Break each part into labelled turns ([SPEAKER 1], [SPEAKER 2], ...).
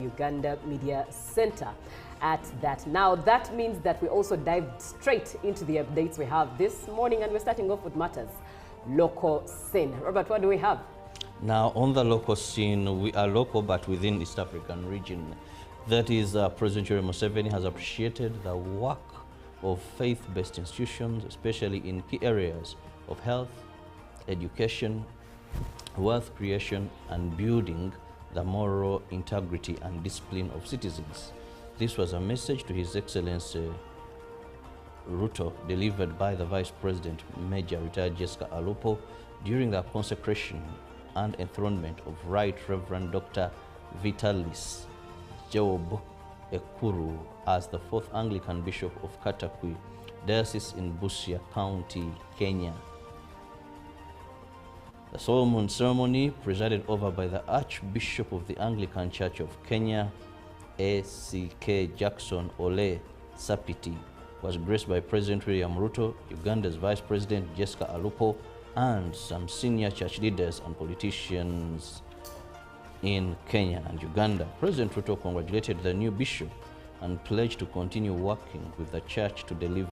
[SPEAKER 1] Uganda Media Center at that. Now, that means that we also dived straight into the updates we have this morning, and we're starting off with matters local scene. Robert, what do we have?
[SPEAKER 2] Now, on the local scene, we are local but within East African region. That is, President Yoweri Museveni has appreciated the work of faith-based institutions, especially in key areas of health, education, wealth creation, and building the moral integrity and discipline of citizens. This was a message to His Excellency Ruto delivered by the Vice President, Major Retired Jessica Alupo, during the consecration and enthronement of Right Reverend Dr. Vitalis Job Ekuru as the 4th Anglican Bishop of Katakwi, Diocese in Busia County, Kenya. The solemn ceremony, presided over by the Archbishop of the Anglican Church of Kenya, A.C.K. Jackson Ole Sapiti, was graced by President William Ruto, Uganda's Vice President Jessica Alupo, and some senior church leaders and politicians in Kenya and Uganda. President Ruto congratulated the new bishop and pledged to continue working with the church to deliver.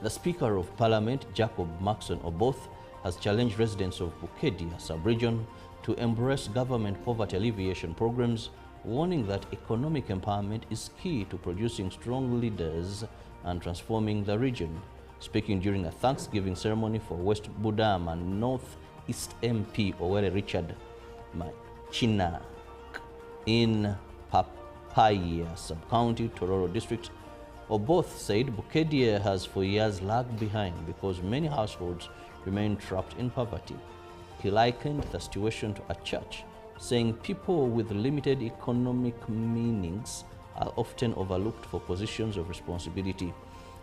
[SPEAKER 2] The Speaker of Parliament, Jacob Maxon Oboth, has challenged residents of Bukedia sub-region to embrace government poverty alleviation programs, warning that economic empowerment is key to producing strong leaders and transforming the region. Speaking during a Thanksgiving ceremony for West Budama North East MP Owere Richard Machina in Papaya Sub-County, Tororo District, Oboth said Bukedia has for years lagged behind because many households remain trapped in poverty. He likened the situation to a church, saying people with limited economic meanings are often overlooked for positions of responsibility.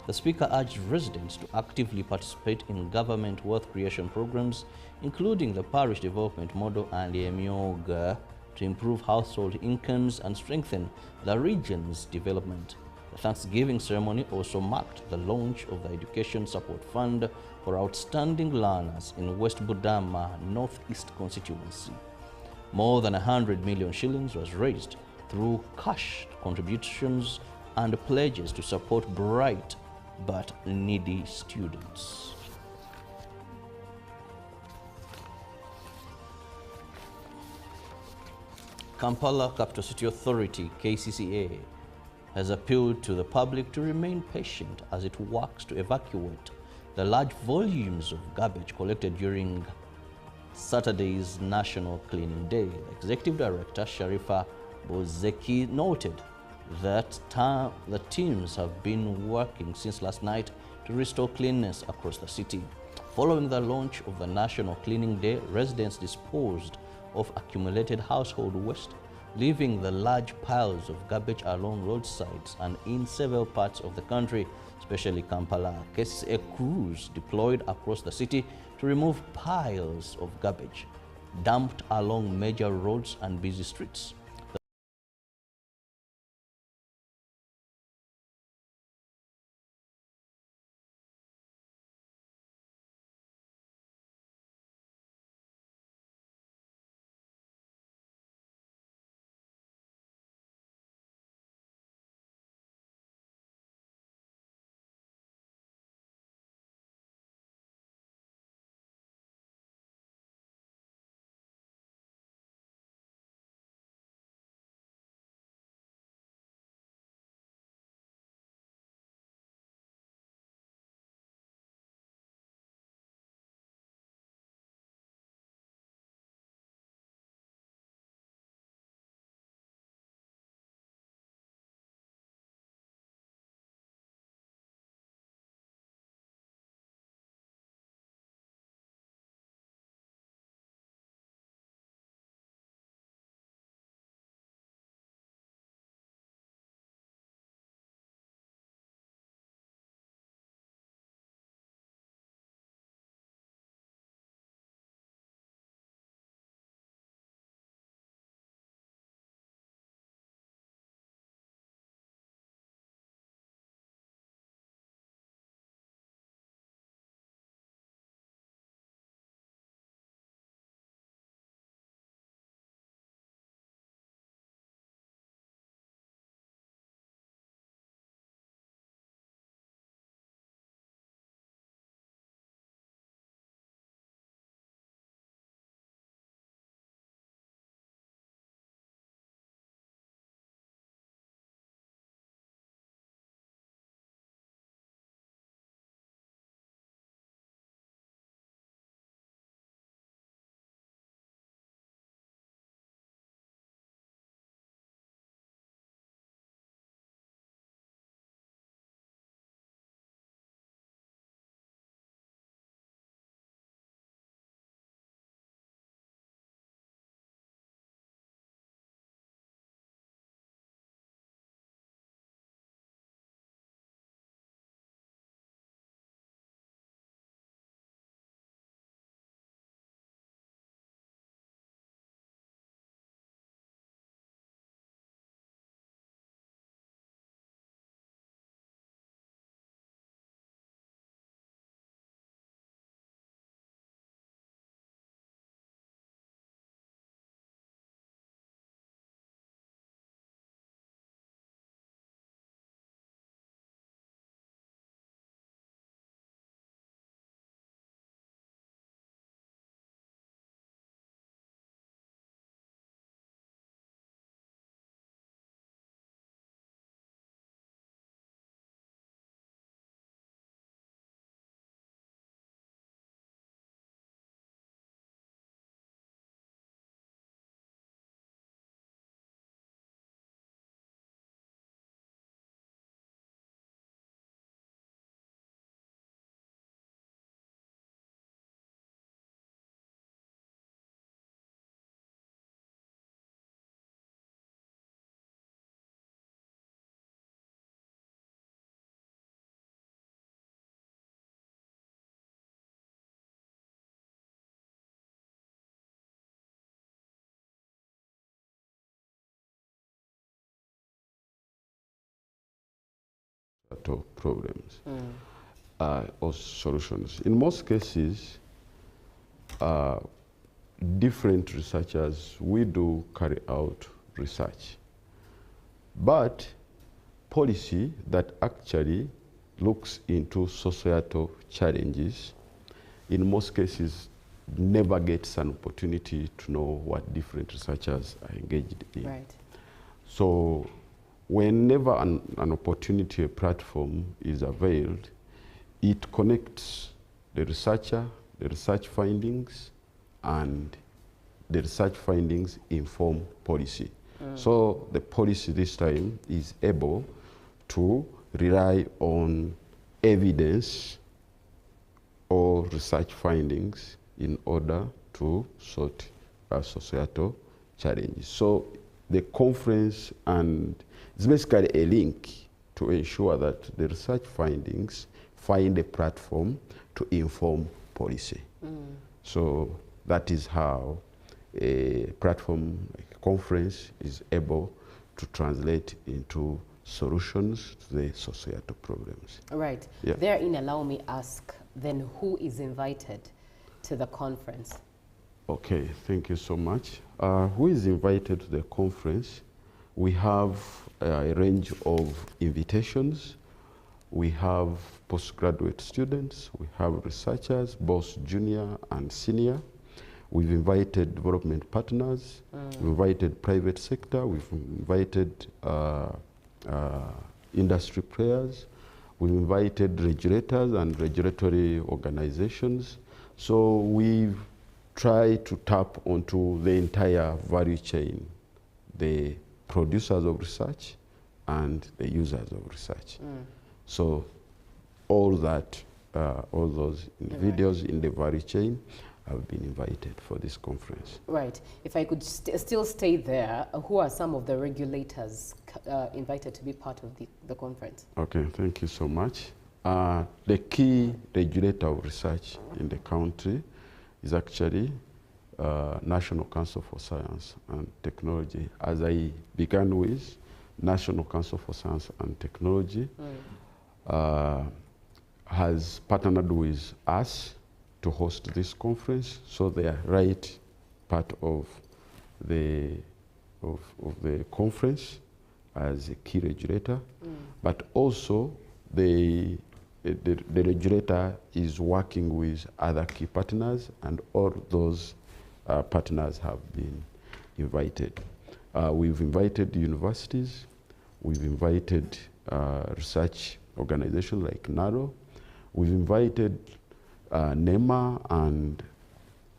[SPEAKER 2] The Speaker urged residents to actively participate in government wealth creation programs, including the Parish Development Model and Emyoga, to improve household incomes and strengthen the region's development. The Thanksgiving ceremony also marked the launch of the Education Support Fund for outstanding learners in West Budama Northeast constituency. More than 100 million shillings was raised through cash contributions and pledges to support bright but needy students. Kampala Capital City Authority, KCCA, has appealed to the public to remain patient as it works to evacuate the large volumes of garbage collected during Saturday's National Cleaning Day. The Executive Director, Sharifa Bozeki, noted that the teams have been working since last night to restore cleanliness across the city. Following the launch of the National Cleaning Day, residents disposed of accumulated household waste, leaving the large piles of garbage along roadsides and in several parts of the country, especially Kampala. KCCA crews deployed across the city to remove piles of garbage dumped along major roads and busy streets.
[SPEAKER 3] societal problems or solutions. In most cases, different researchers, we do carry out research. But policy that actually looks into societal challenges, in most cases, never gets an opportunity to know what different researchers are engaged in.
[SPEAKER 1] Right.
[SPEAKER 3] So whenever an opportunity, a platform is availed, it connects the researcher, the research findings, and the research findings inform policy. So the policy this time is able to rely on evidence or research findings in order to sort societal challenges. So the conference, and it's basically a link to ensure that the research findings find a platform to inform policy. So that is how a platform like a conference is able to translate into solutions to the societal problems.
[SPEAKER 1] Right.
[SPEAKER 3] Yeah.
[SPEAKER 1] Therein, allow me ask, then who is invited to the conference?
[SPEAKER 3] Okay, thank you so much. Who is invited to the conference? We have a range of invitations. We have postgraduate students. We have researchers, both junior and senior. We've invited development partners. We've invited private sector. We've invited industry players. We've invited regulators and regulatory organizations. So we've tried to tap onto the entire value chain, the producers of research and the users of research. So all that, all those individuals in the value chain have been invited for this conference.
[SPEAKER 1] Right. If I could still stay there, who are some of the regulators invited to be part of the conference?
[SPEAKER 3] Okay, thank you so much. The key regulator of research in the country is actually National Council for Science and Technology. As I began with, National Council for Science and Technology has partnered with us to host this conference, so they are right part of the conference as a key regulator, but also the regulator is working with other key partners, and all those partners have been invited. We've invited universities, we've invited research organizations like NARO, we've invited NEMA and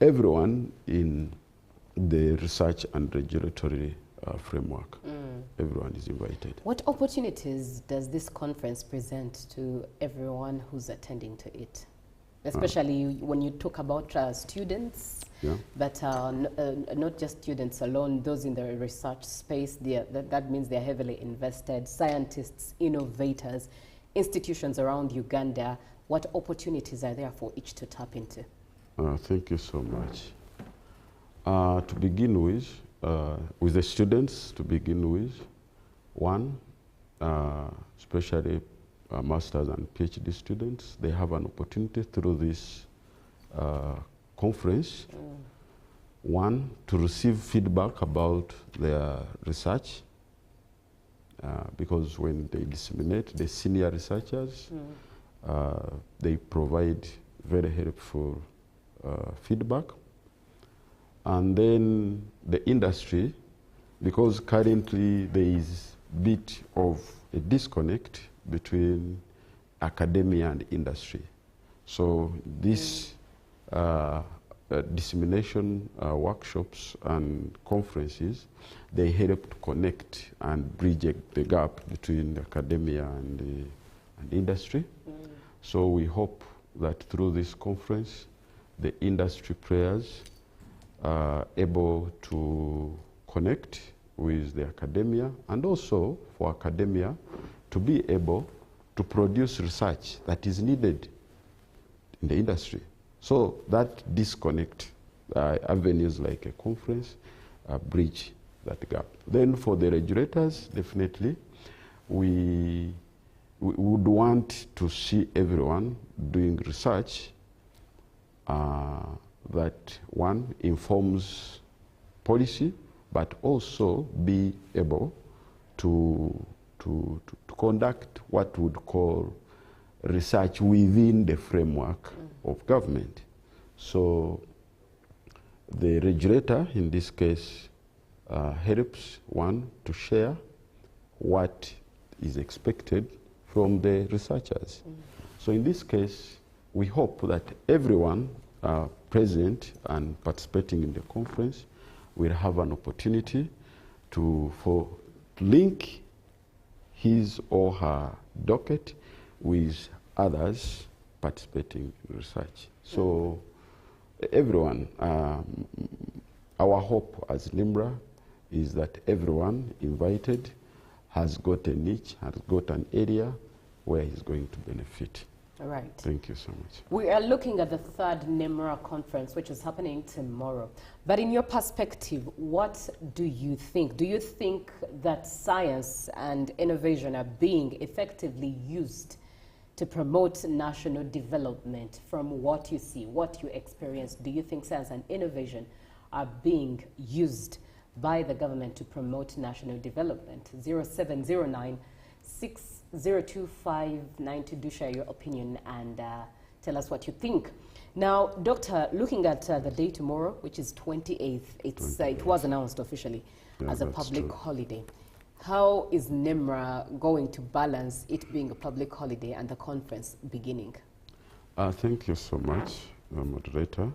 [SPEAKER 3] everyone in the research and regulatory framework. Everyone is invited.
[SPEAKER 1] What opportunities does this conference present to everyone who's attending to it? Especially when you talk about students, but not just students alone, those in the research space, that means they're heavily invested, scientists, innovators, institutions around Uganda. What opportunities are there for each to tap into?
[SPEAKER 3] Thank you so much. To begin with the students, to begin with, one, especially master's and PhD students, they have an opportunity through this conference, one, to receive feedback about their research, because when they disseminate, the senior researchers, they provide very helpful feedback. And then the industry, because currently there is a bit of a disconnect between academia and industry. So this dissemination workshops and conferences, they help to connect and bridge the gap between academia and industry. So we hope that through this conference, the industry players are able to connect with the academia, and also for academia to be able to produce research that is needed in the industry. So that disconnect, avenues like a conference, bridge that gap. Then for the regulators, definitely, we we would want to see everyone doing research that, one, informs policy, but also be able to conduct what we would call research within the framework of government. So the regulator, in this case, helps, one, to share what is expected from the researchers. So in this case, we hope that everyone present and participating in the conference will have an opportunity to link his or her docket with others participating in research. So everyone, our hope as NIMRA is that everyone invited has got a niche, has got an area where he's going to benefit.
[SPEAKER 1] All right.
[SPEAKER 3] Thank you so much.
[SPEAKER 1] We are looking at the third NIMRA conference, which is happening tomorrow. But in your perspective, what do you think? Do you think that science and innovation are being effectively used to promote national development? From what you see, what you experience, do you think science and innovation are being used by the government to promote national development? 0709 602592. Do share your opinion and tell us what you think. Now, Doctor, looking at the day tomorrow, which is 28th, it was announced officially as a public holiday. How is NIMRA going to balance it being a public holiday and the conference beginning?
[SPEAKER 3] Thank you so much, moderator.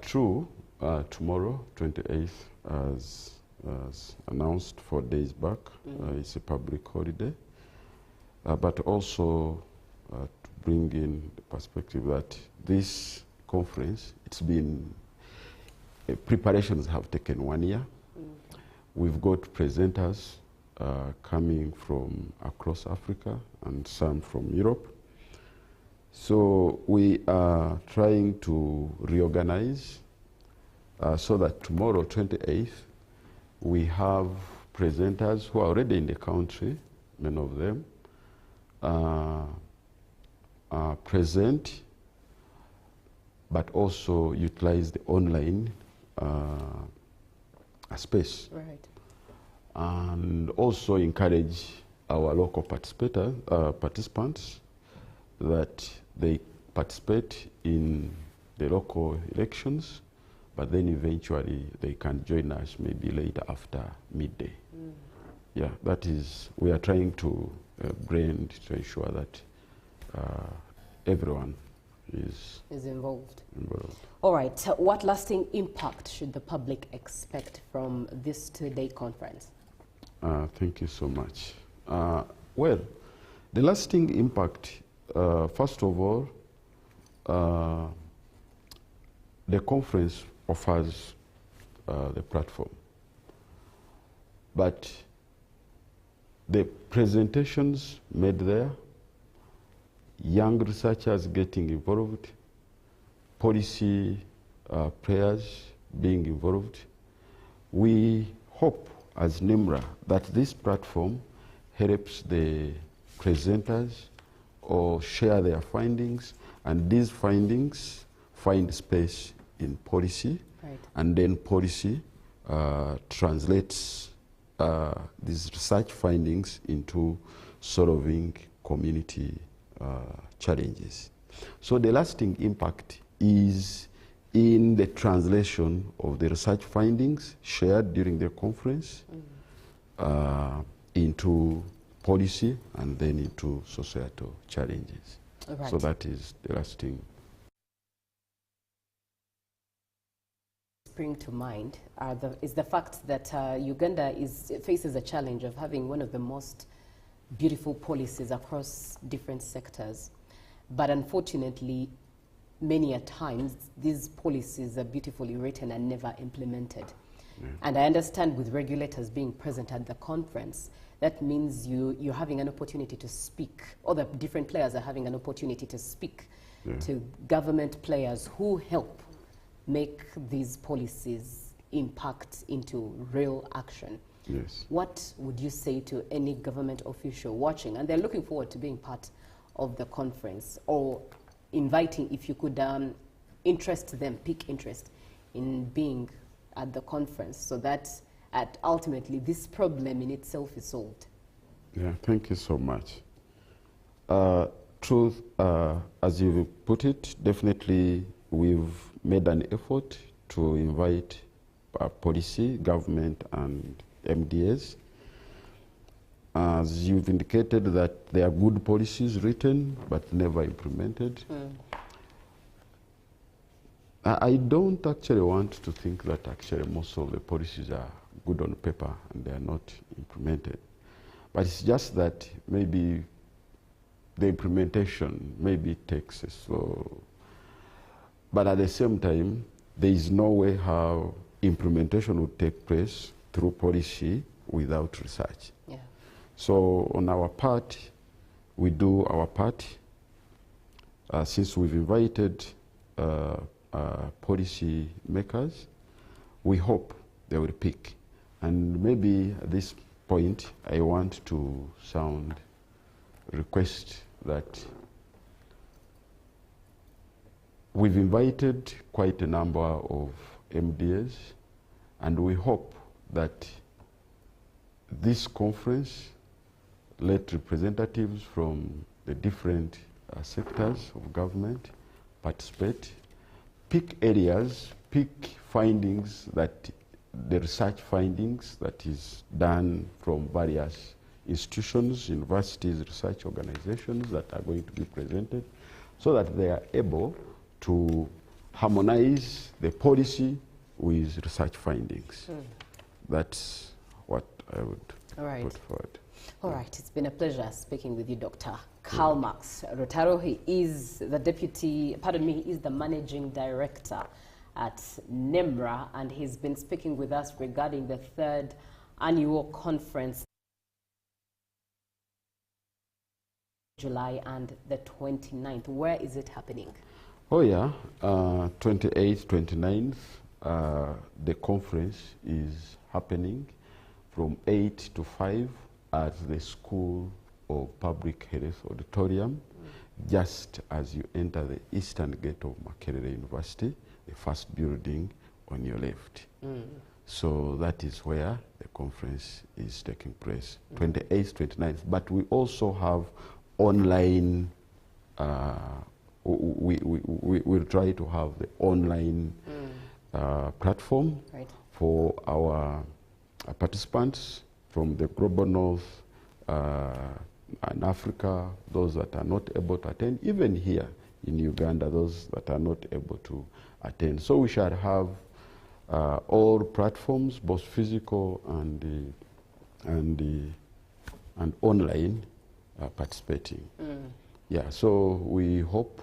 [SPEAKER 3] True, tomorrow, 28th, as announced 4 days back, it's a public holiday. But also to bring in the perspective that this conference, it's been, preparations have taken 1 year. We've got presenters coming from across Africa and some from Europe. So we are trying to reorganize so that tomorrow, 28th, we have presenters who are already in the country, many of them, present, but also utilize the online space.
[SPEAKER 1] Right.
[SPEAKER 3] And also encourage our local participants that they participate in the local elections, but then eventually they can join us maybe later after midday. Yeah, that is, we are trying to brand to ensure that everyone is involved.
[SPEAKER 1] All right, so what lasting impact should the public expect from this two-day conference?
[SPEAKER 3] Thank you so much. Well, the lasting impact, first of all, the conference offers the platform, but the presentations made there, young researchers getting involved, policy players being involved. We hope as NIMRA that this platform helps the presenters or share their findings, and these findings find space in policy,
[SPEAKER 1] right. And
[SPEAKER 3] then policy translates these research findings into solving community challenges. So the lasting impact is in the translation of the research findings shared during the conference into policy and then into societal challenges. Right. So that is the lasting.
[SPEAKER 1] Spring to mind is the fact that Uganda faces a challenge of having one of the most beautiful policies across different sectors. But unfortunately, many a times, these policies are beautifully written and never implemented. And I understand with regulators being present at the conference, that means you're having an opportunity to speak, or the different players are having an opportunity to speak to government players who help make these policies impact into real action.
[SPEAKER 3] Yes.
[SPEAKER 1] What would you say to any government official watching, and they're looking forward to being part of the conference, or inviting, if you could interest them, pick interest in being at the conference, so that ultimately this problem in itself is solved?
[SPEAKER 3] Yeah, thank you so much. Truth, as you put it, definitely we've made an effort to invite policy, government, and MDAs. As you've indicated that there are good policies written but never implemented. I don't actually want to think that actually most of the policies are good on paper and they are not implemented. But it's just that maybe the implementation maybe takes a slow. But at the same time, there is no way how implementation would take place through policy without research.
[SPEAKER 1] Yeah.
[SPEAKER 3] So on our part, we do our part. Since we've invited policy makers, we hope they will pick. And maybe at this point, I want to request that we've invited quite a number of MDAs, and we hope that this conference let representatives from the different sectors of government participate, pick areas, pick findings, that the research findings that is done from various institutions, universities, research organizations that are going to be presented, so that they are able to harmonize the policy with research findings. That's what I would put forward.
[SPEAKER 1] All right, it's been a pleasure speaking with you, Dr. Karl Marx Rotaro. He is the managing director at NEMRA, and he's been speaking with us regarding the 3rd annual conference, July and the 29th. Where is it happening?
[SPEAKER 3] Oh yeah, 28th, 29th, the conference is happening from 8 to 5 at the School of Public Health Auditorium, just as you enter the eastern gate of Makerere University, the first building on your left. So that is where the conference is taking place, 28th, 29th. But we also have online, we'll try to have the online platform for our participants from the Global North and Africa, those that are not able to attend, even here in Uganda, those that are not able to attend. So we shall have all platforms, both physical and online, participating. Yeah, so we hope,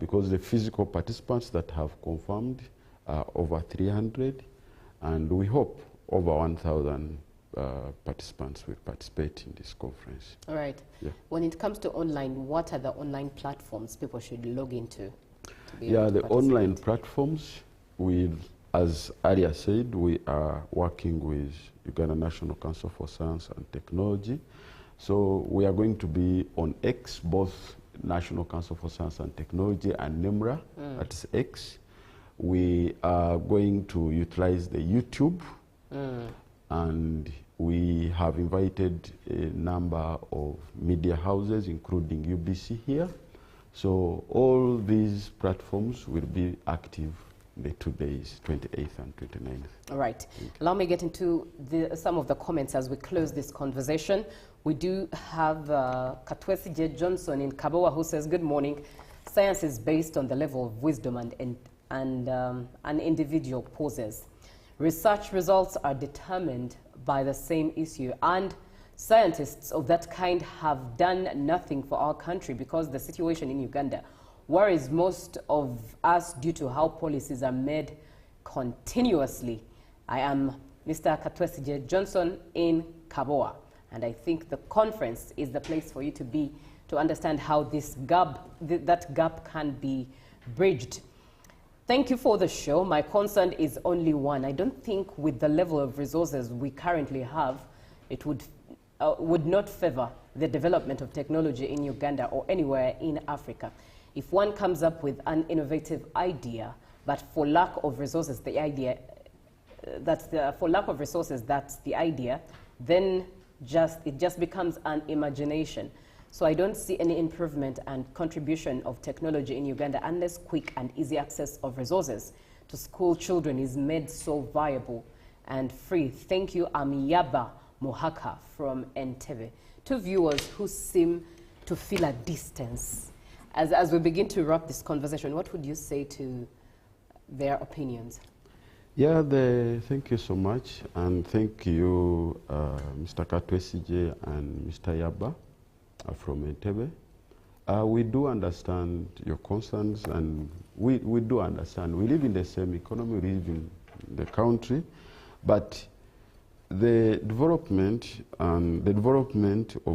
[SPEAKER 3] because the physical participants that have confirmed are over 300, and we hope over 1,000 participants will participate in this conference.
[SPEAKER 1] All right. Yeah. When it comes to online, what are the online platforms people should log into?
[SPEAKER 3] Yeah, the online platforms, as Aria said, we are working with Uganda National Council for Science and Technology. So we are going to be on X, both National Council for Science and Technology and NEMRA, that's X. We are going to utilize the YouTube, and we have invited a number of media houses, including UBC here. So all these platforms will be active the 2 days, 28th and 29th.
[SPEAKER 1] All right. Allow me to get into some of the comments as we close this conversation. We do have Katwesi J. Johnson in Kabowa, who says, good morning. Science is based on the level of wisdom and an individual poses. Research results are determined by the same issue, and scientists of that kind have done nothing for our country, because the situation in Uganda worries most of us due to how policies are made continuously. I am Mr. Katwesi J. Johnson in Kaboa, and I think the conference is the place for you to be, to understand how this gap, that gap can be bridged. Thank you for the show. My concern is only one. I don't think with the level of resources we currently have, it would not favor the development of technology in Uganda or anywhere in Africa. If one comes up with an innovative idea, but for lack of resources, the idea, that's the idea, then it just becomes an imagination. So I don't see any improvement and contribution of technology in Uganda unless quick and easy access of resources to school children is made so viable and free. Thank you, Amiyaba Mohaka from Entebbe. Two viewers who seem to feel a distance. As we begin to wrap this conversation, what would you say to their opinions?
[SPEAKER 3] Yeah, thank you so much, and thank you, Mr. Katwesije and Mr. Yaba from Entebbe. We do understand your concerns, and we do understand. We live in the same economy, we live in the country, but the development of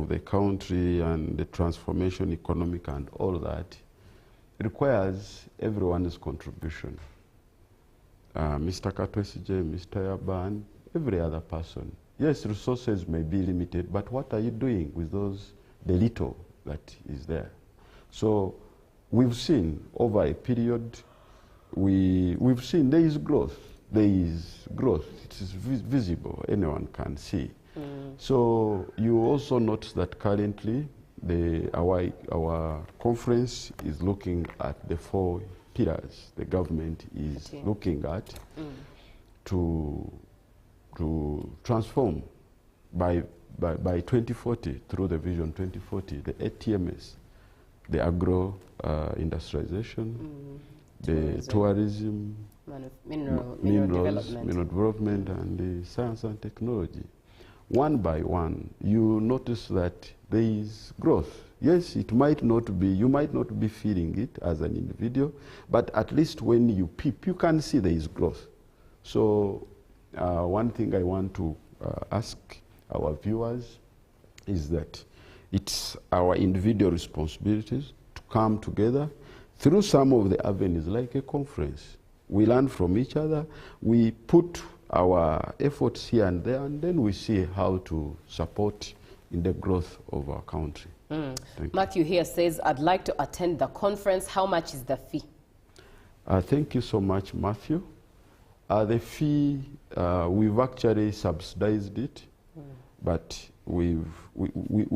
[SPEAKER 3] the country and the transformation, economic and all that, requires everyone's contribution. Mr. Katwesije, Mr. Yaba, and every other person. Yes, resources may be limited, but what are you doing with the little that is there? So we've seen over a period, we've seen there is growth. There is growth. It is visible. Anyone can see. So you also notice that currently our conference is looking at the 4 pillars the government is looking at to transform by 2040 through the Vision 2040, the ATMS, the agro-industrialization, the tourism, mineral development, and the science and technology. One by one, you notice that there is growth. Yes, it might not be, you might not be feeling it as an individual, but at least when you peep, you can see there is growth. So one thing I want to ask our viewers is that it's our individual responsibilities to come together through some of the avenues like a conference. We learn from each other, we put our efforts here and there, and then we see how to support in the growth of our country.
[SPEAKER 1] Matthew here says, I'd like to attend the conference. How much is the fee?
[SPEAKER 3] Thank you so much, Matthew. The fee, we've actually subsidized it, but we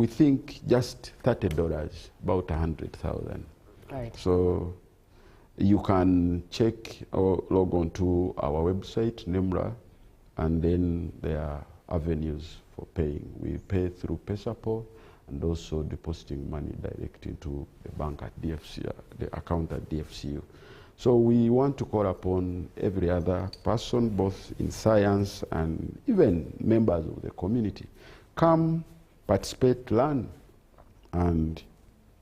[SPEAKER 3] think just $30, about 100,000.
[SPEAKER 1] Right.
[SPEAKER 3] So you can check or log on to our website, NEMRA, and then there are avenues for paying. We pay through PesaPal and also depositing money direct into the bank at DFC, the account at DFCU. So we want to call upon every other person, both in science and even members of the community. Come, participate, learn, and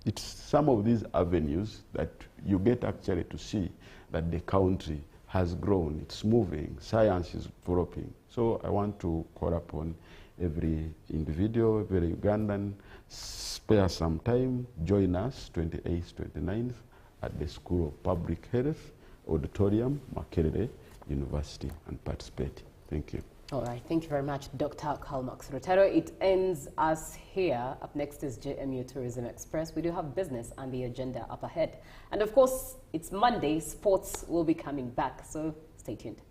[SPEAKER 3] it's some of these avenues that you get actually to see that the country has grown, it's moving, science is developing. So I want to call upon every individual, every Ugandan, spare some time, join us 28th, 29th at the School of Public Health, Auditorium, Makerere University, and participate. Thank you.
[SPEAKER 1] All right, thank you very much, Dr. Kalmax Rotero. It ends us here. Up next is JMU Tourism Express. We do have business and the agenda up ahead. And of course, it's Monday. Sports will be coming back, so stay tuned.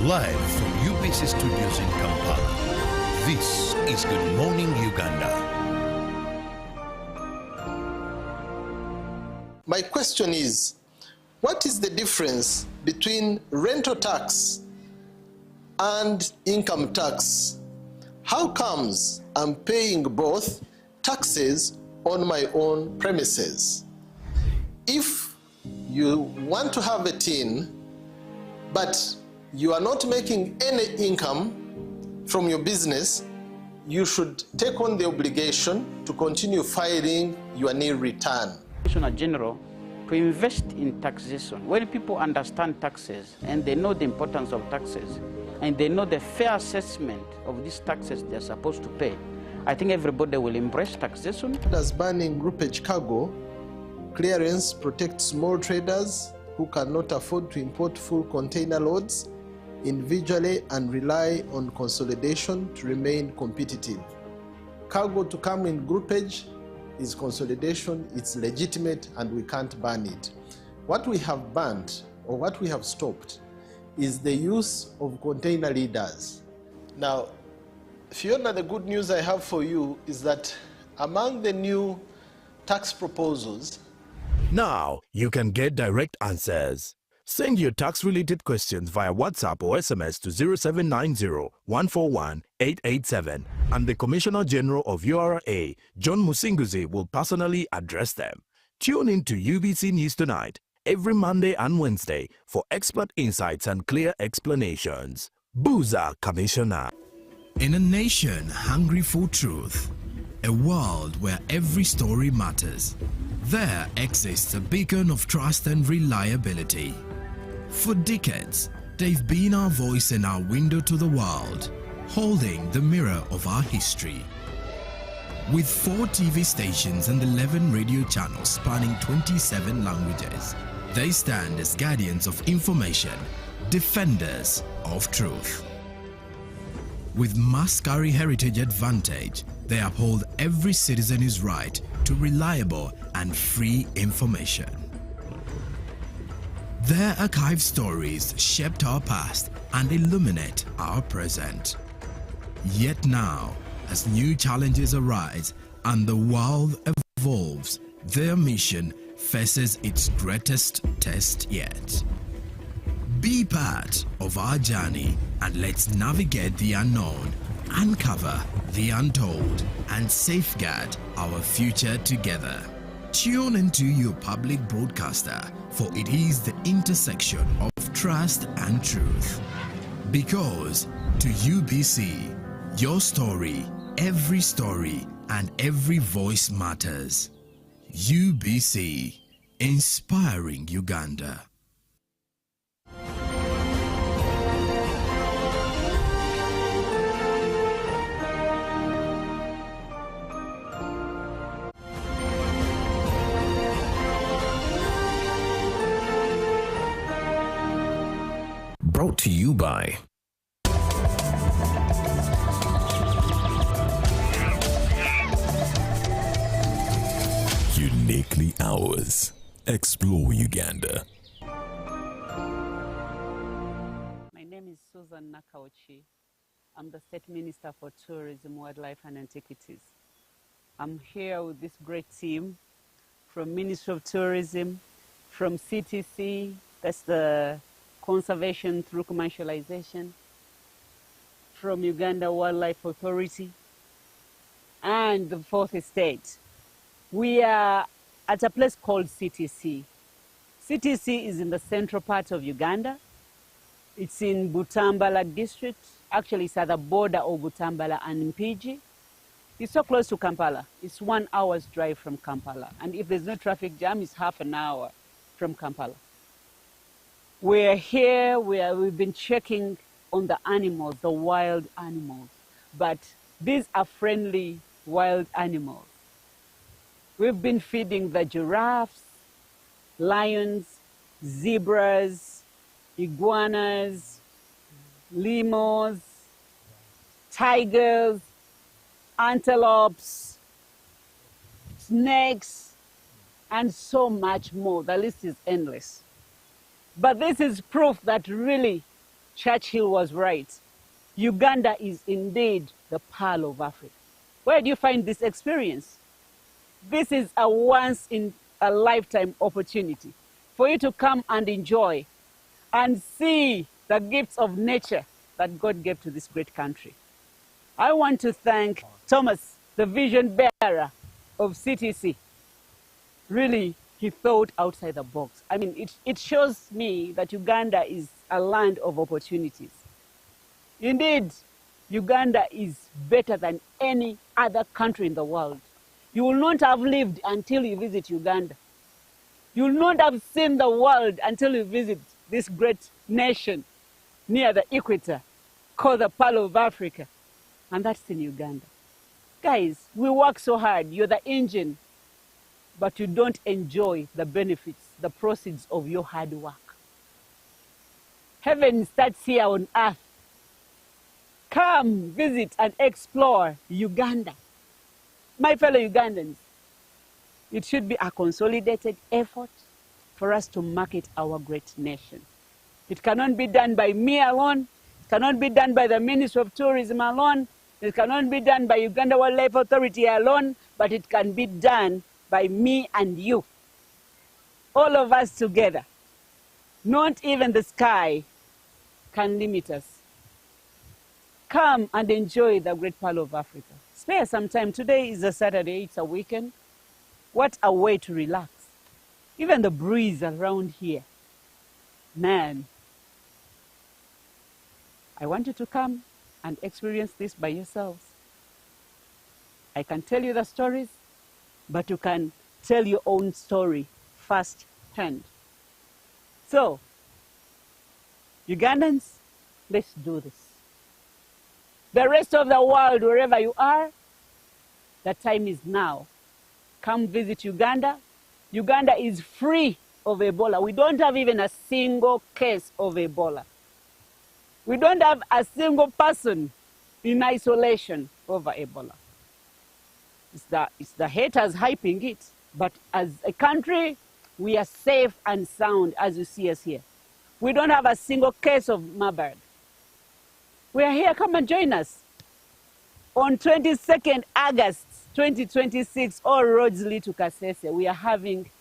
[SPEAKER 4] Live from UBC Studios in Kampala, this is Good Morning Uganda.
[SPEAKER 5] My question is, what is the difference between rental tax and income tax? How comes I'm paying both taxes on my own premises? If you want to have a tin, but you are not making any income from your business, you should take on the obligation to continue filing your nil return.
[SPEAKER 6] Commissioner General, to invest in taxation. When people understand taxes and they know the importance of taxes, and they know the fair assessment of these taxes they're supposed to pay, I think everybody will embrace taxation.
[SPEAKER 5] As banning groupage cargo clearance protects small traders who cannot afford to import full container loads individually and rely on consolidation to remain competitive. Cargo to come in groupage is consolidation, it's legitimate, and we can't ban it. What we have banned, or what we have stopped, is the use of container leaders. Now, Fiona, the good news I have for you is that among the new tax proposals,
[SPEAKER 7] now you can get direct answers. Send your tax-related questions via WhatsApp or SMS to 0790-141-887, and the Commissioner General of URA, John Musinguzi, will personally address them. Tune in to UBC News Tonight every Monday and Wednesday for expert insights and clear explanations. Booza Commissioner.
[SPEAKER 8] In a nation hungry for truth, a world where every story matters, there exists a beacon of trust and reliability. For decades, they've been our voice and our window to the world, holding the mirror of our history. With 4 TV stations and 11 radio channels spanning 27 languages, they stand as guardians of information, defenders of truth. With Mascari Heritage Advantage, they uphold every citizen's right to reliable and free information. Their archive stories shaped our past and illuminate our present. Yet now, as new challenges arise and the world evolves, their mission faces its greatest test yet. Be part of our journey and let's navigate the unknown, uncover the untold, and safeguard our future together. Tune into your public broadcaster, for it is the intersection of trust and truth. Because to UBC, your story, and every voice matters. UBC, inspiring Uganda.
[SPEAKER 9] Brought to you by Uniquely Ours. Explore Uganda.
[SPEAKER 10] My name is Susan Nakauchi. I'm the State Minister for Tourism, Wildlife and Antiquities. I'm here with this great team from Ministry of Tourism, from CTC, that's the Conservation through Commercialization, from Uganda Wildlife Authority, and the Fourth Estate. We are at a place called CTC. CTC is in the central part of Uganda. It's in Butambala district. Actually, it's at the border of Butambala and Mpigi. It's so close to Kampala. It's 1 hour's drive from Kampala. And if there's no traffic jam, it's half an hour from Kampala. We're here, we've been checking on the animals, the wild animals. But these are friendly wild animals. We've been feeding the giraffes, lions, zebras, iguanas, lemurs, tigers, antelopes, snakes, and so much more. The list is endless. But this is proof that really Churchill was right. Uganda is indeed the pearl of Africa. Where do you find this experience? This is a once-in-a-lifetime opportunity for you to come and enjoy and see the gifts of nature that God gave to this great country. I want to thank Thomas, the vision bearer of CTC. Really, he thought outside the box. I mean, it shows me that Uganda is a land of opportunities. Indeed, Uganda is better than any other country in the world. You will not have lived until you visit Uganda. You will not have seen the world until you visit this great nation near the equator. called the Pearl of Africa, and that's in Uganda. Guys, we work so hard. You're the engine, but you don't enjoy the benefits, the proceeds of your hard work. Heaven starts here on earth. Come, visit and explore Uganda. My fellow Ugandans, it should be a consolidated effort for us to market our great nation. It cannot be done by me alone. It cannot be done by the Ministry of Tourism alone. It cannot be done by Uganda Wildlife Authority alone, but it can be done by me and you. All of us together. Not even the sky can limit us. Come and enjoy the Great Pearl of Africa. Spare some time. Today is a Saturday, it's a weekend. What a way to relax. Even the breeze around here. Man, I want you to come and experience this by yourselves. I can tell you the stories, but you can tell your own story first hand. So, Ugandans, let's do this. The rest of the world, wherever you are, the time is now. Come visit Uganda. Uganda is free of Ebola. We don't have even a single case of Ebola. We don't have a single person in isolation over Ebola. It's the haters hyping it. But as a country, we are safe and sound, as you see us here. We don't have a single case of Marburg. We are here. Come and join us. On 22nd August 2026, all roads lead to Kasese. We are having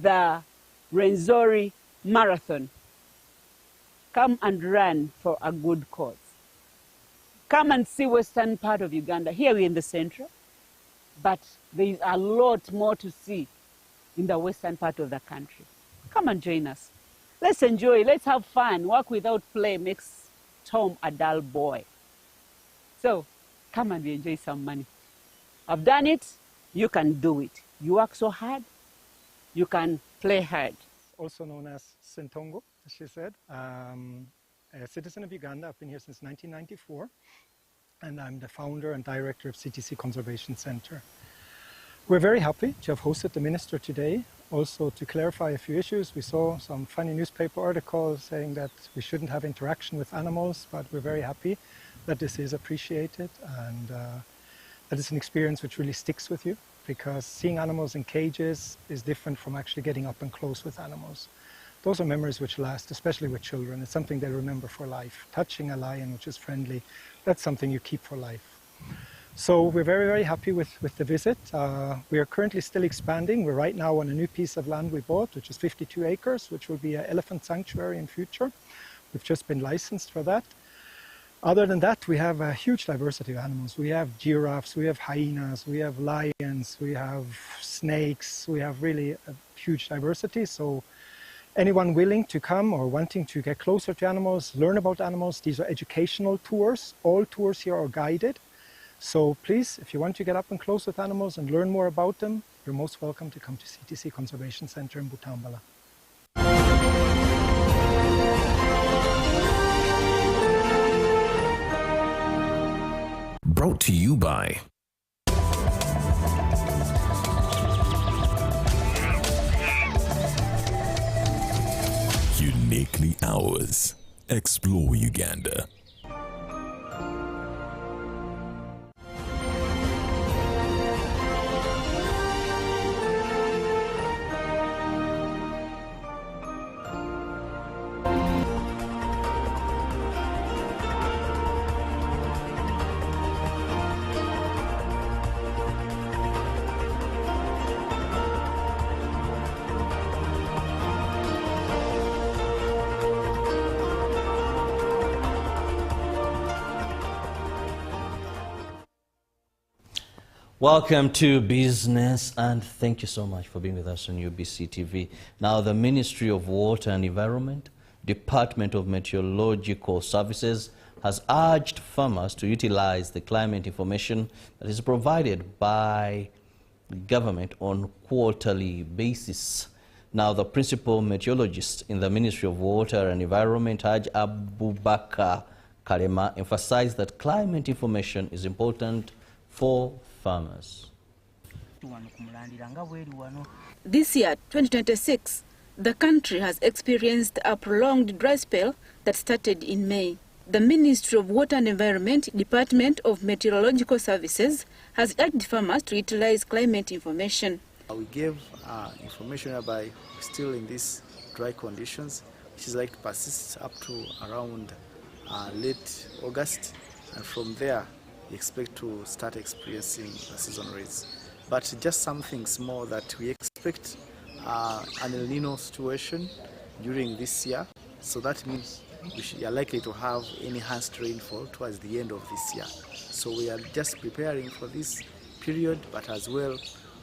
[SPEAKER 10] the Rwenzori Marathon. Come and run for a good cause. Come and see western part of Uganda. Here we're in the central, but there is a lot more to see in the western part of the country. Come and join us. Let's enjoy, let's have fun. Work without play makes Tom a dull boy. So come and enjoy some money. I've done it, you can do it. You work so hard, you can play hard.
[SPEAKER 11] Also known as Sentongo, as she said. A citizen of Uganda. I've been here since 1994, and I'm the founder and director of CTC Conservation Center. We're very happy to have hosted the minister today. Also to clarify a few issues, we saw some funny newspaper articles saying that we shouldn't have interaction with animals, but we're very happy that this is appreciated and that it's an experience which really sticks with you, because seeing animals in cages is different from actually getting up and close with animals. Those are memories which last, especially with children. It's something they remember for life. Touching a lion which is friendly, that's something you keep for life. So we're very, very happy with the visit. We are currently still expanding. We're right now on a new piece of land we bought, which is 52 acres, which will be an elephant sanctuary in future. We've just been licensed for that. Other than that, we have a huge diversity of animals. We have giraffes, we have hyenas, we have lions, we have snakes. We have really a huge diversity. So anyone willing to come or wanting to get closer to animals, learn about animals, these are educational tours. All tours here are guided. So please, if you want to get up and close with animals and learn more about them, you're most welcome to come to CTC Conservation Center in Butambala.
[SPEAKER 9] Brought to you by Uniquely Ours. Explore Uganda.
[SPEAKER 2] Welcome to Business, and thank you so much for being with us on UBC TV. Now, the Ministry of Water and Environment, Department of Meteorological Services has urged farmers to utilize the climate information that is provided by the government on quarterly basis. Now, the principal meteorologist in the Ministry of Water and Environment, Haj Abubakar Kalema emphasized that climate information is important for farmers.
[SPEAKER 12] This year, 2026, the country has experienced a prolonged dry spell that started in May. The Ministry of Water and Environment, Department of Meteorological Services, has urged farmers to utilize climate information.
[SPEAKER 13] We gave information about still in these dry conditions, which is like to persist up to around late August, and from there we expect to start experiencing the season rains. But just something small that we expect an El Nino situation during this year, so that means we are likely to have enhanced rainfall towards the end of this year. So we are just preparing for this period, but as well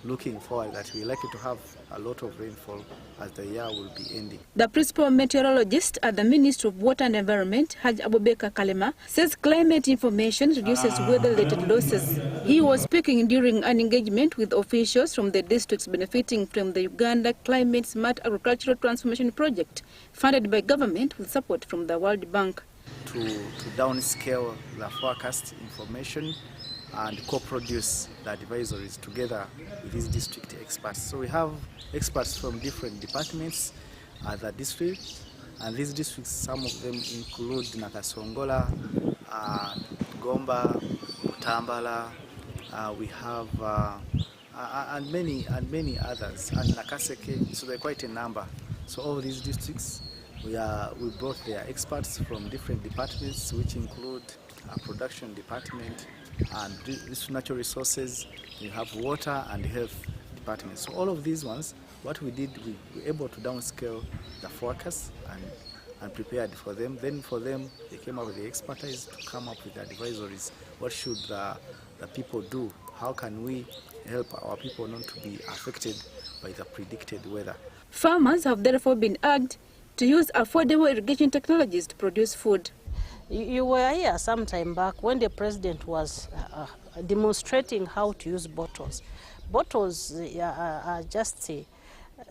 [SPEAKER 13] looking forward that we are likely to have a lot of rainfall as the year will be ending.
[SPEAKER 12] The principal meteorologist at the Ministry of Water and Environment, Haj Abubakar Kalema, says climate information reduces weather-related losses. He was speaking during an engagement with officials from the districts benefiting from the Uganda Climate Smart Agricultural Transformation Project, funded by government with support from the World Bank.
[SPEAKER 13] To downscale the forecast information and co-produce the advisories together with these district experts. So we have experts from different departments at the district, and these districts, some of them include Nakasongola, Gomba, Mutambala, we have and many others, and Nakaseke, so they're quite a number. So all these districts, we brought their experts from different departments, which include production department, and natural resources, we have water and health departments. So all of these ones, what we did, we were able to downscale the forecast and prepared for them. Then for them, they came up with the expertise to come up with the advisories. What should the people do? How can we help our people not to be affected by the predicted weather?
[SPEAKER 12] Farmers have therefore been urged to use affordable irrigation technologies to produce food.
[SPEAKER 14] You were here some time back when the president was demonstrating how to use bottles. Bottles are just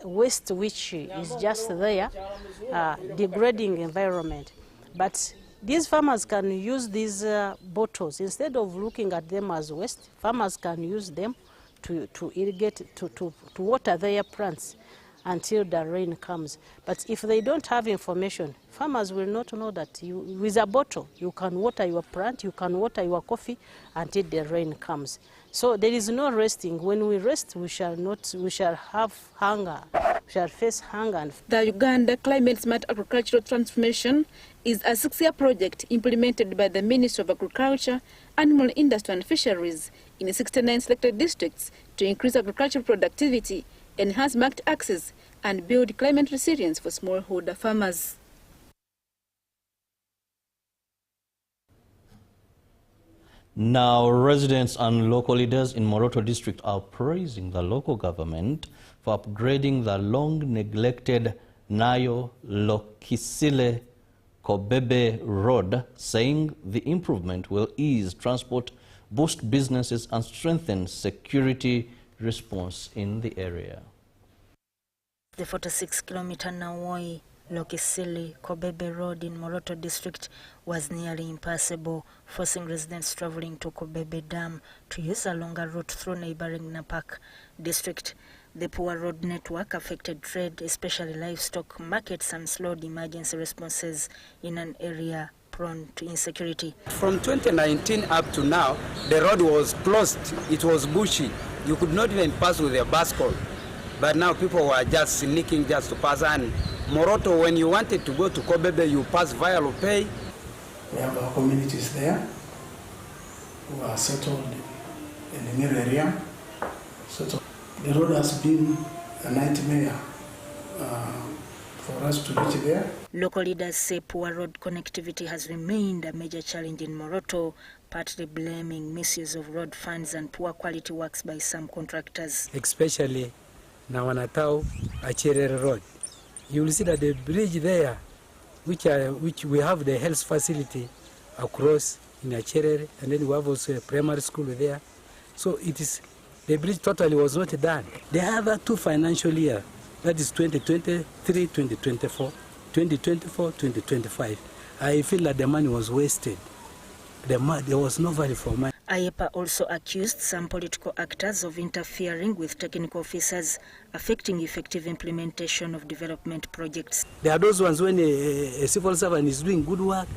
[SPEAKER 14] waste which is just there, degrading environment. But these farmers can use these bottles. Instead of looking at them as waste, farmers can use them to irrigate, to water their plants until the rain comes. But if they don't have information, farmers will not know that with a bottle you can water your plant, you can water your coffee until the rain comes. So there is no resting. When we rest, we shall have hunger, we shall face hunger.
[SPEAKER 12] The Uganda Climate Smart Agricultural Transformation is a 6-year project implemented by the Ministry of Agriculture, Animal Industry and Fisheries in 69 selected districts to increase agricultural productivity, enhance market access, and build climate resilience for smallholder farmers.
[SPEAKER 2] Now, residents and local leaders in Moroto district are praising the local government for upgrading the long-neglected Nayo Lokisile Kobebe Road, saying the improvement will ease transport, boost businesses, and strengthen security response in the area.
[SPEAKER 15] The 46-kilometer Nawoi Lokisili Kobebe Road in Moroto district was nearly impassable, forcing residents traveling to Kobebe Dam to use a longer route through neighboring Napak district. The poor road network affected trade, especially livestock markets, and slowed emergency responses in an area prone to insecurity.
[SPEAKER 16] From 2019 up to now, the road was closed. It was bushy. You could not even pass with a bicycle. But now people were just sneaking just to pass. And Moroto, when you wanted to go to Kobebe, you pass via Lopei.
[SPEAKER 17] We have our communities there who are settled in the new area. So the road has been a nightmare for us to reach there.
[SPEAKER 15] Local leaders say poor road connectivity has remained a major challenge in Moroto, partly blaming misuse of road funds and poor quality works by some contractors.
[SPEAKER 16] Especially Nawanatau Achere Road. You will see that the bridge there, which we have the health facility across in Achere, and then we have also a primary school there. So it is, the bridge totally was not done. The other 2 financial years, that is 2023, 2024, 2024, 2025. I feel that the money was wasted. There was no value for money.
[SPEAKER 15] Ayepa also accused some political actors of interfering with technical officers, affecting effective implementation of development projects.
[SPEAKER 16] There are those ones when a civil servant is doing good work,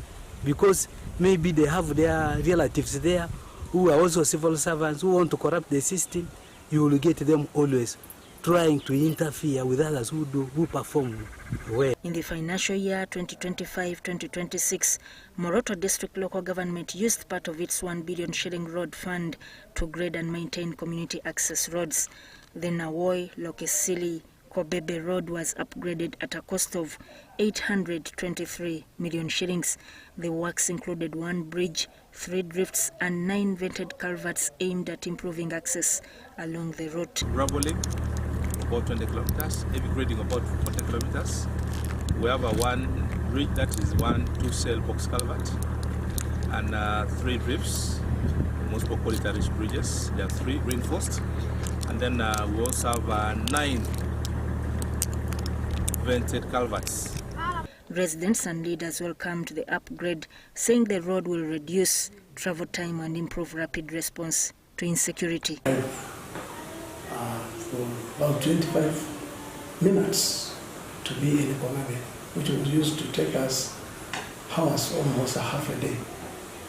[SPEAKER 16] because maybe they have their relatives there who are also civil servants who want to corrupt the system. You will get them always trying to interfere with others who perform well.
[SPEAKER 15] In the financial year 2025-2026, Moroto District Local Government used part of its 1 billion shilling road fund to grade and maintain community access roads. The Nawoi Lokesili Kobebe Road was upgraded at a cost of 823 million shillings. The works included 1 bridge, 3 drifts and 9 vented culverts aimed at improving access along the route.
[SPEAKER 18] Rubbling, about 20 kilometers, heavy grading about 40 kilometers. We have a 1 bridge that is 1 2-cell box culvert and 3 drifts, most people call it Irish bridges. There are 3 reinforced, and then we also have 9 vented culverts.
[SPEAKER 15] Residents and leaders welcomed the upgrade, saying the road will reduce travel time and improve rapid response to insecurity.
[SPEAKER 17] For about 25 minutes to be in Kobebe, which was used to take us hours, almost a half a day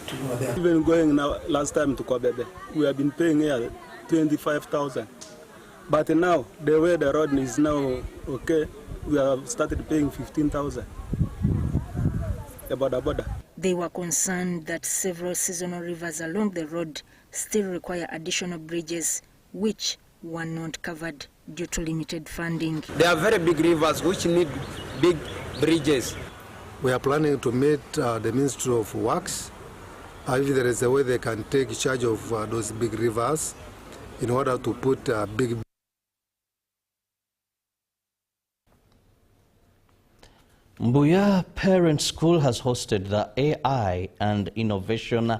[SPEAKER 17] to go there.
[SPEAKER 19] Even going now, last time to Kobebe, we have been paying here 25,000. But now, the way the road is now okay, we have started paying 15,000. About the border.
[SPEAKER 15] They were concerned that several seasonal rivers along the road still require additional bridges, which were not covered due to limited funding.
[SPEAKER 20] There are very big rivers which need big bridges.
[SPEAKER 21] We are planning to meet the Ministry of Works. If there is a way they can take charge of those big rivers in order to put big.
[SPEAKER 2] Mbuya Parent School has hosted the AI and Innovation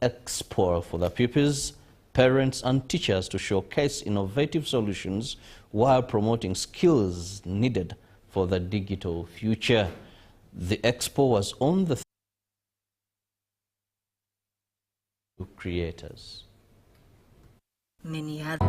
[SPEAKER 2] Expo for the pupils, parents and teachers to showcase innovative solutions while promoting skills needed for the digital future. The expo was on the creators.
[SPEAKER 15] Many had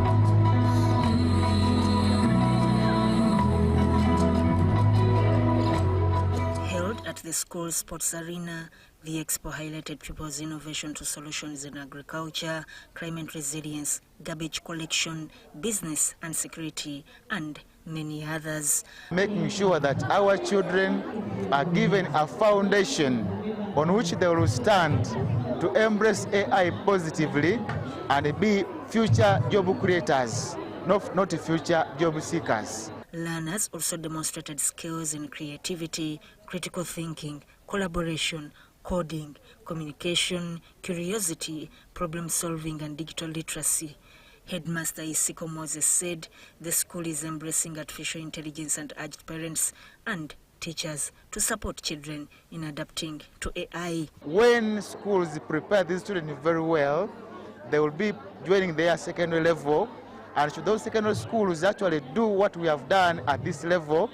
[SPEAKER 15] held at the school sports arena. The expo highlighted pupils' innovation to solutions in agriculture, climate resilience, garbage collection, business and security, and many others.
[SPEAKER 22] Making sure that our children are given a foundation on which they will stand to embrace AI positively and be future job creators, not future job seekers.
[SPEAKER 15] Learners also demonstrated skills in creativity, critical thinking, collaboration, coding, communication, curiosity, problem solving and digital literacy. Headmaster Isiko Moses said the school is embracing artificial intelligence and urged parents and teachers to support children in adapting to AI.
[SPEAKER 22] When schools prepare these students very well, they will be joining their secondary level, and should those secondary schools actually do what we have done at this level,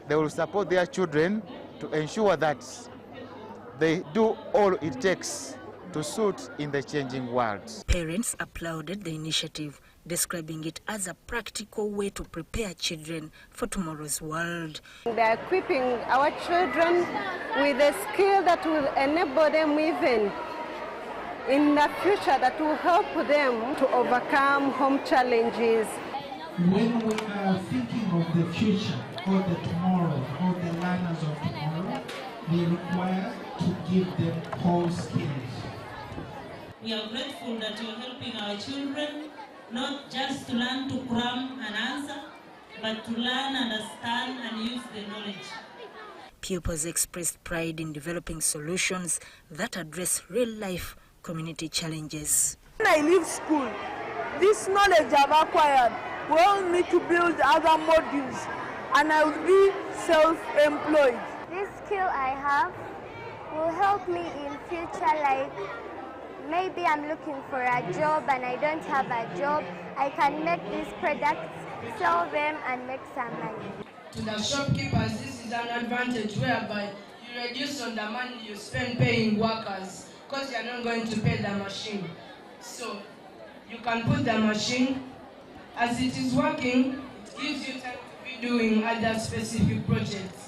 [SPEAKER 22] they will support their children to ensure that they do all it takes to suit in the changing world.
[SPEAKER 15] Parents applauded the initiative, describing it as a practical way to prepare children for tomorrow's world.
[SPEAKER 23] They are equipping our children with a skill that will enable them even in the future, that will help them to overcome home challenges.
[SPEAKER 24] When we are thinking of the future or the tomorrow or the learners of tomorrow, we require to give them core skills.
[SPEAKER 25] We are grateful that you are helping our children not just to learn to cram and answer, but to learn, understand and use the knowledge.
[SPEAKER 15] Pupils expressed pride in developing solutions that address real-life community challenges.
[SPEAKER 26] When I leave school, this knowledge I've acquired will help me to build other modules, and I will be self-employed.
[SPEAKER 27] This skill I have will help me in future, like maybe I'm looking for a job and I don't have a job. I can make these products, sell them and make some money.
[SPEAKER 28] To the shopkeepers, this is an advantage whereby
[SPEAKER 1] reduce on the money you spend paying workers because you're not going to pay the machine. So you can put the machine, as it is working, it gives you time to be doing other specific projects.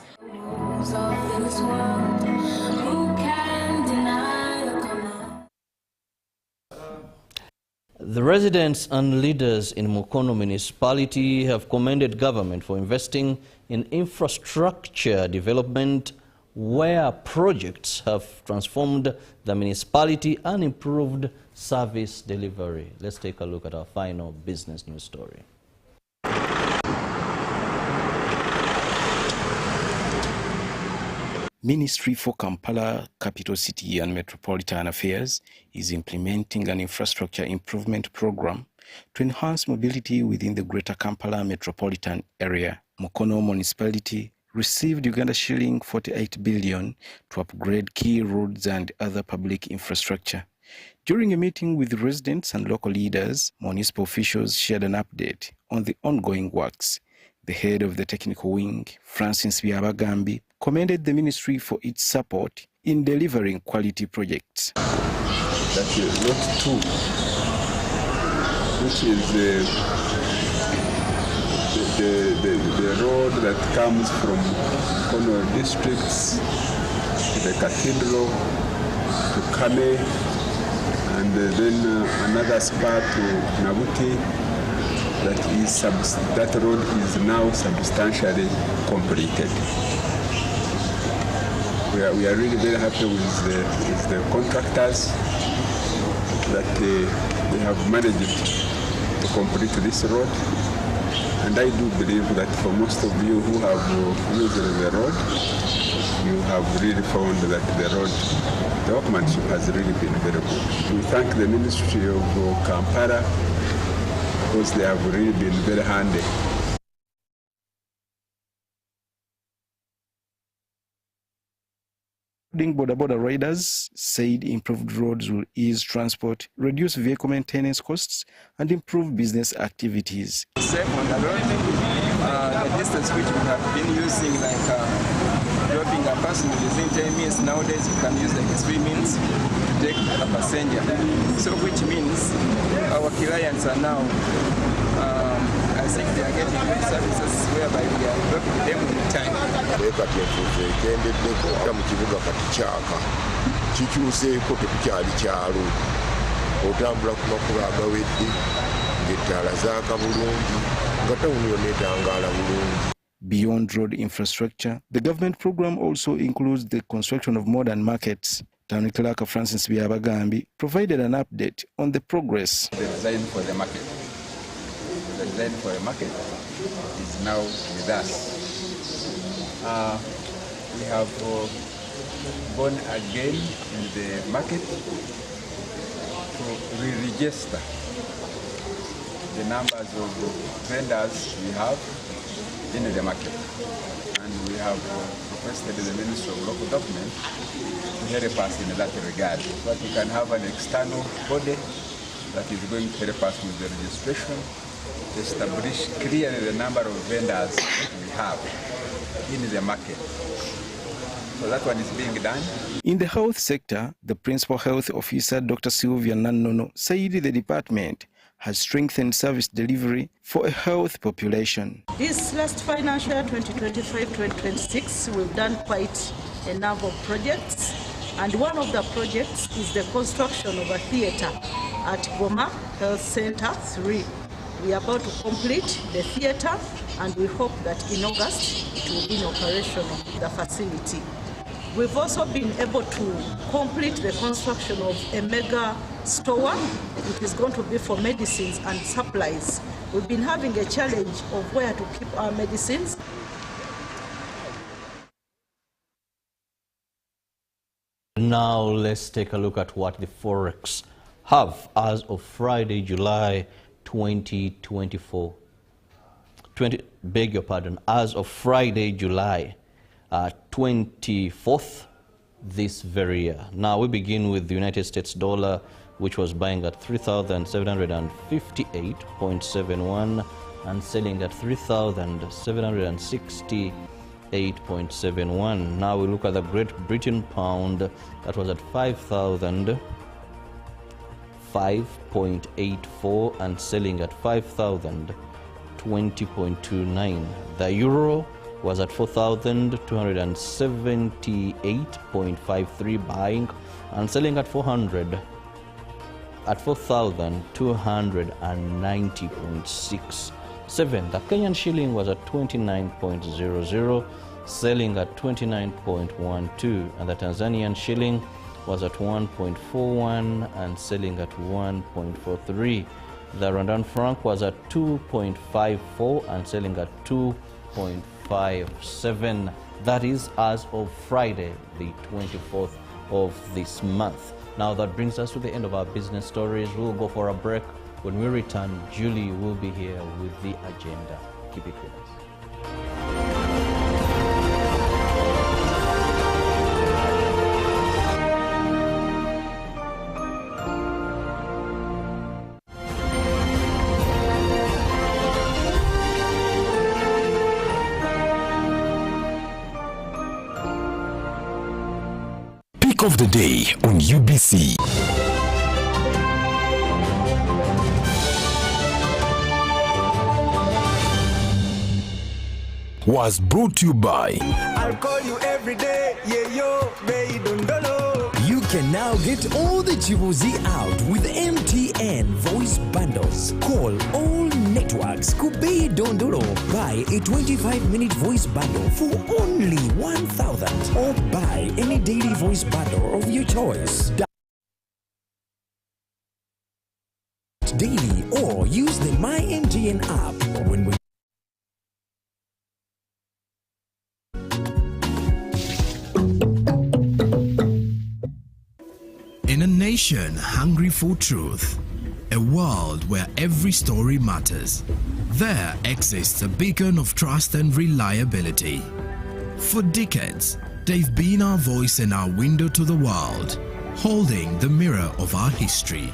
[SPEAKER 2] The residents and leaders in Mukono municipality have commended government for investing in infrastructure development where projects have transformed the municipality and improved service delivery. Let's take a look at our final business news story.
[SPEAKER 3] Ministry for Kampala, Capital City and Metropolitan Affairs is implementing an infrastructure improvement program to enhance mobility within the Greater Kampala metropolitan area. Mukono municipality received Uganda shilling 48 billion to upgrade key roads and other public infrastructure. During a meeting with residents and local leaders, municipal officials shared an update on the ongoing works. The head of the technical wing, Francis Byabagambi, commended the ministry for its support in delivering quality projects.
[SPEAKER 4] That lot 2, which is the road that comes from Kono districts to the cathedral, to Kame, and then another spur to Nabuti. That road is now substantially completed. We are really very happy with the contractors that they have managed to complete this road. And I do believe that for most of you who have used the road, you have really found that the workmanship has really been very good. We thank the Ministry of Kampala because they have really been very handy.
[SPEAKER 3] Border riders said improved roads will ease transport, reduce vehicle maintenance costs, and improve business activities.
[SPEAKER 5] Safe on the road, the distance which we have been using, like dropping a passenger within 10 minutes, nowadays we can use like 3 minutes to take a passenger. So which means our clients are now, I think they are getting good services whereby we are dropping them in time.
[SPEAKER 6] Otambula ku makubo agawedde ng'ettaala zaaka bulungi nga tawuni yonna etangaala bulungi.
[SPEAKER 3] Beyond road infrastructure, the government program also includes the construction of modern markets. Town Clerk Francis Byabagambi provided an update on the progress.
[SPEAKER 7] The design for the market. The design for the market is now with us. We have gone again in the market to re-register the numbers of vendors we have in the market. And we have requested the Ministry of Local Government to help us in that regard, so that we can have an external body that is going to help us with the registration, establish clearly the number of vendors that we have in the market. So that one is being done.
[SPEAKER 3] In the health sector, the Principal Health Officer, Dr. Sylvia Nannono, said the department has strengthened service delivery for a health population.
[SPEAKER 8] This last financial year, 2025-2026, we've done quite a number of projects, and one of the projects is the construction of a theatre at Goma Health Center 3. We are about to complete the theatre, and we hope that in August it will be in operation of the facility. We've also been able to complete the construction of a mega store, which is going to be for medicines and supplies. We've been having a challenge of where to keep our medicines.
[SPEAKER 2] Now let's take a look at what the Forex have as of Friday, July 2024. Beg your pardon, as of Friday, July 24th this very year. Now we begin with the United States dollar, which was buying at 3,758.71 and selling at 3,760 8.71. Now we look at the Great Britain pound. That was at 5,005.84 and selling at 5,020.29. The euro was at 4,278.53 buying and selling at 4,290.67. The Kenyan shilling was at 29.00, selling at 29.12, and the Tanzanian shilling was at 1.41 and selling at 1.43. The Rwandan franc was at 2.54 and selling at 2.57. That is as of Friday, the 24th of this month. Now that brings us to the end of our business stories. We'll go for a break. When we return, Julie will be here with the agenda. Keep it with us.
[SPEAKER 9] Pick of the day on UBC. Was brought to you by
[SPEAKER 10] I'll call you every day, yeah yo, baby dondolo.
[SPEAKER 11] You can now get all the Chibuzi out with MTN voice bundles. Call all networks, Kubei Dondolo. Buy a 25-minute voice bundle for only 1,000 or buy any daily voice bundle of your choice. Daily or use the My MTN app when we
[SPEAKER 9] In a nation hungry for truth, a world where every story matters, there exists a beacon of trust and reliability. For decades, they've been our voice and our window to the world, holding the mirror of our history.